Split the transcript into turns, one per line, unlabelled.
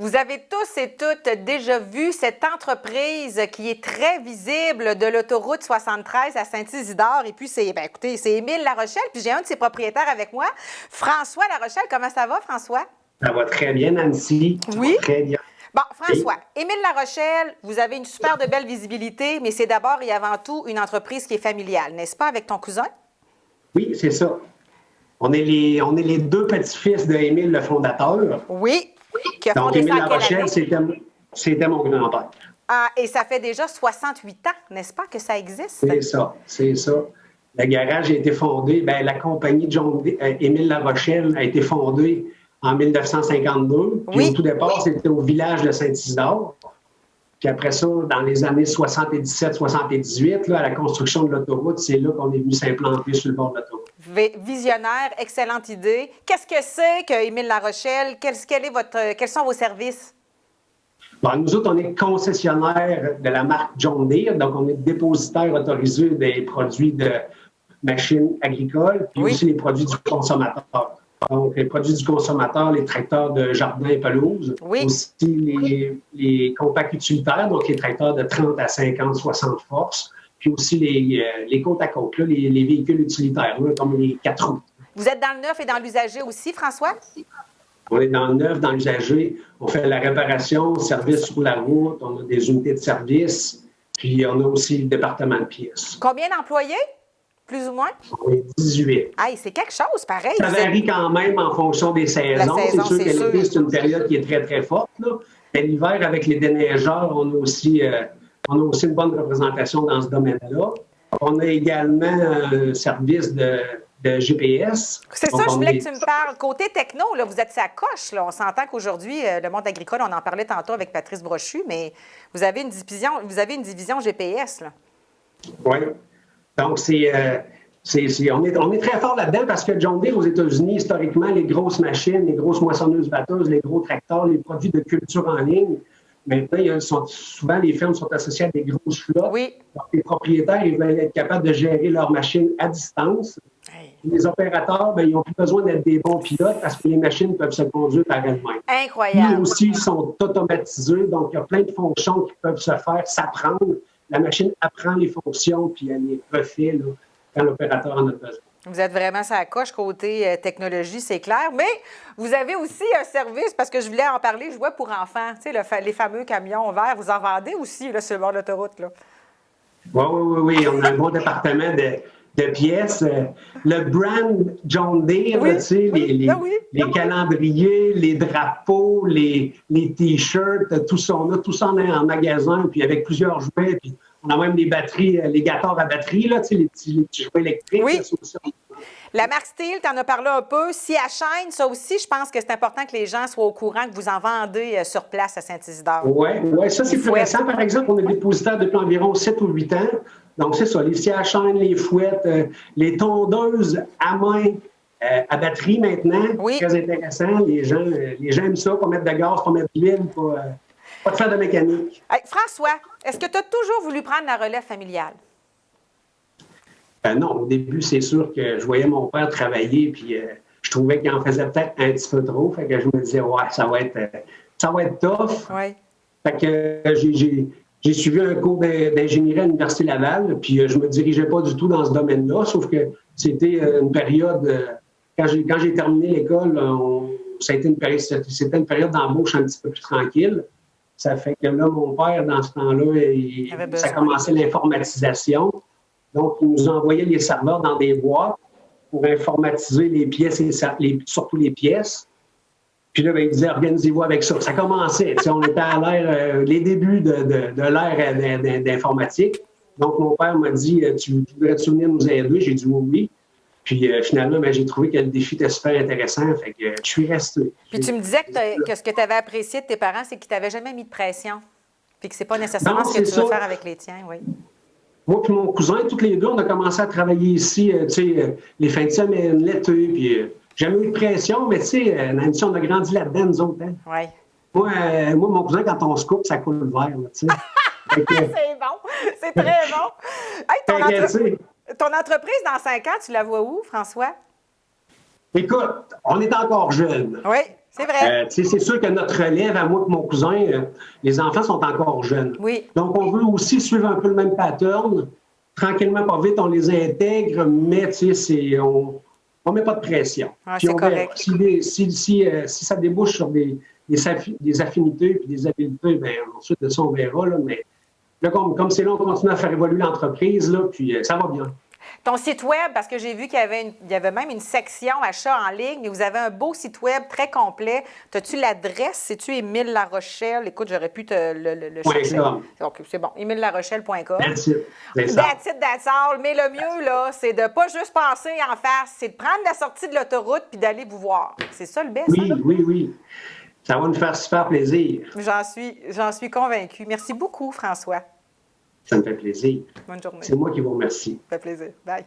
Vous avez tous et toutes déjà vu cette entreprise qui est très visible de l'autoroute 73 à Saint-Isidore. Et puis, écoutez, c'est Émile Larochelle, puis j'ai un de ses propriétaires avec moi, François Larochelle. Comment ça va, François?
Ça va très bien, Nancy. Ça
Oui?
va très bien.
Bon, François, Émile Larochelle, vous avez une super de belle visibilité, mais c'est d'abord et avant tout une entreprise qui est familiale, n'est-ce pas, avec ton cousin?
Oui, c'est ça. On est les deux petits-fils de Émile, le fondateur.
Oui. Qui a
Donc,
fondé
Émile
ça en quelle
Larochelle,
année?
c'était mon grand-père.
Ah, et ça fait déjà 68 ans, n'est-ce pas, que ça existe?
C'est ça. Le garage a été fondé, la compagnie Émile Larochelle a été fondée en 1952. Puis
Oui.
au tout départ, c'était au village de Saint-Isidore. Puis après ça, dans les années 77-78, à la construction de l'autoroute, c'est là qu'on est venu s'implanter sur le bord de l'autoroute.
Visionnaire, excellente idée. Qu'est-ce que c'est que Émile Larochelle? Quels sont vos services?
Bon, nous autres, on est concessionnaire de la marque John Deere, donc on est dépositaire autorisé des produits de machines agricoles, puis aussi les produits du consommateur. Donc, les produits du consommateur, les tracteurs de jardin et pelouse, aussi les compacts utilitaires, donc les tracteurs de 30 à 50, 60 forces, puis aussi les côte à côte, les véhicules utilitaires, comme les 4 roues.
Vous êtes dans le neuf et dans l'usager aussi, François?
On est dans le neuf, dans l'usager. On fait la réparation, service sur la route, on a des unités de service, puis on a aussi le département de pièces.
Combien d'employés? Plus ou moins?
On est 18.
Hey, c'est quelque chose, pareil.
Ça varie quand même en fonction des saisons. C'est sûr que l'été, c'est une période qui est très, très forte. Mais l'hiver, avec les déneigeurs, on a aussi une bonne représentation dans ce domaine-là. On a également un service de GPS.
C'est ça, je voulais que tu me parles. Côté techno, là, vous êtes sa coche. Là. On s'entend qu'aujourd'hui, le monde agricole, on en parlait tantôt avec Patrice Brochu, mais vous avez une division GPS. Là.
Oui. Donc, on est très fort là-dedans parce que John Deere, aux États-Unis, historiquement, les grosses machines, les grosses moissonneuses-batteuses, les gros tracteurs, les produits de culture en ligne, maintenant, souvent, les fermes sont associées à des grosses flottes.
Oui.
Donc, les propriétaires, ils veulent être capables de gérer leurs machines à distance.
Hey.
Les opérateurs, ils n'ont plus besoin d'être des bons pilotes parce que les machines peuvent se conduire par elles-mêmes.
Incroyable.
Ils aussi sont automatisés, donc il y a plein de fonctions qui peuvent se faire, s'apprendre. La machine apprend les fonctions, puis elle les refait là, quand l'opérateur en a besoin.
Vous êtes vraiment sa coche côté technologie, c'est clair. Mais vous avez aussi un service, parce que je voulais en parler, je vois pour enfants, tu sais, les fameux camions verts, vous en vendez aussi là, sur le bord de l'autoroute, là.
Oui. On a un bon département de pièces. Le brand John Deere, tu sais, les calendriers, les drapeaux, les T-shirts, tout ça, on a tout ça en magasin, puis avec plusieurs jouets, puis on a même des batteries, les gâteurs à batterie, là, tu sais, les petits jouets électriques.
Oui.
Là, ça aussi.
La marque Steel, tu en as parlé un peu. Si à chaîne, ça aussi, je pense que c'est important que les gens soient au courant que vous en vendez sur place à Saint-Isidore.
Oui, ça c'est plus récent. Par exemple, on est dépositaire depuis environ 7 ou 8 ans. Donc, c'est ça, les scies à chaîne, les fouettes, les tondeuses à main, à batterie maintenant.
Oui.
Très intéressant. Les gens aiment ça, pas mettre de gaz, pas mettre d'huile, pas de faire de mécanique.
Hey, François, est-ce que tu as toujours voulu prendre la relève familiale?
Non, au début, c'est sûr que je voyais mon père travailler, puis je trouvais qu'il en faisait peut-être un petit peu trop. Fait que je me disais, ouais, ça va être tough.
Oui.
Fait que j'ai suivi un cours d'ingénierie à l'Université Laval, puis je me dirigeais pas du tout dans ce domaine-là, sauf que c'était une période, quand j'ai terminé l'école, c'était une période d'embauche un petit peu plus tranquille. Ça fait que là, mon père, dans ce temps-là, ça commençait l'informatisation. Donc, il nous envoyait les serveurs dans des boîtes pour informatiser les pièces, surtout les pièces. Puis là, il disait, organisez-vous avec ça. Ça commençait. On était à l'ère, les débuts de l'ère d'informatique. Donc, mon père m'a dit, tu voudrais-tu venir nous aider? J'ai dit oui. Puis finalement, j'ai trouvé que le défi était super intéressant. Fait que je suis resté.
Puis tu me disais que ce que tu avais apprécié de tes parents, c'est qu'ils ne t'avaient jamais mis de pression. Puis que ce n'est pas nécessairement ce que tu veux faire avec les tiens, oui.
Moi et mon cousin, tous les deux, on a commencé à travailler ici, les fins de semaine, l'été, puis jamais eu de pression, mais tu sais, Nancy, on a grandi là-dedans, nous autres. Hein?
Oui.
Moi, mon cousin, quand on se coupe, ça coule le verre, tu sais.
C'est bon, c'est très bon. Hey, ton entreprise, dans 5 ans, tu la vois où, François?
Écoute, on est encore jeune.
Oui, C'est vrai.
C'est sûr que notre relève, à moi et mon cousin, les enfants sont encore jeunes.
Oui.
Donc, on veut aussi suivre un peu le même pattern. Tranquillement, pas vite, on les intègre, mais on ne met pas de pression.
Ah,
Puis
c'est
on verra.
correct.
Si ça débouche sur des affinités et des habiletés, bien, ensuite de ça, on verra. Là, mais là, comme c'est là, on continue à faire évoluer l'entreprise, là, puis ça va bien.
Ton site web, parce que j'ai vu qu'il y avait même une section achat en ligne, et vous avez un beau site web très complet. As-tu l'adresse? C'est-tu Émile Larochelle? Écoute, j'aurais pu le chercher. Donc, c'est bon, émileLarochelle.com.
That's it.
That's it, that's all. Mais le mieux, là, c'est de pas juste passer en face, c'est de prendre la sortie de l'autoroute puis d'aller vous voir. C'est ça le best,
Oui,
hein?
oui. Ça va nous faire super plaisir.
J'en suis convaincue. Merci beaucoup, François.
Ça me fait plaisir.
Bonne journée.
C'est moi qui vous remercie.
Ça fait plaisir. Bye.